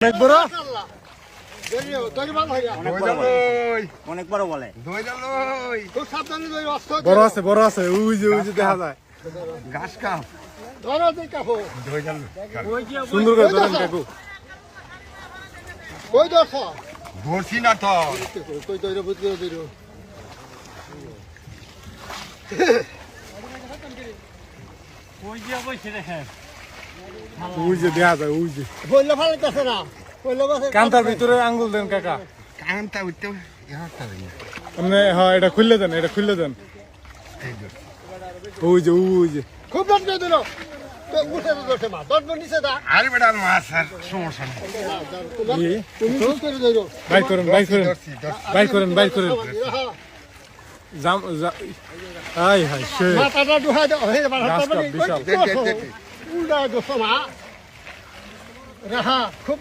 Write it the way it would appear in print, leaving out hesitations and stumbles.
অনেক বড় অনেক বড় বলে বড় আছে বড় আছে ওই যে দেখা যায় ঘাস কাপ সুন্দর করে ধরেন কাকু ধরছি না তো ওই যে দেখা যায় ওই যে কান্তার ভিতরে আঙ্গুল দেন কাকা কানটা উঠতে আপনি হ্যাঁ এটা খুললে দেন ওই যে খুব দশ করে দিল উঠে তো দশে মা দশ নিচে দা আরে বেটা মাছ আর সমস্যা নেই তুমি চুপ করে দিল বাইর করেন আই হাই সে মাথাটা ডুহাই দাও হে গাছ কাপ বিশাল। উল্টা দশ মা রাহা খুব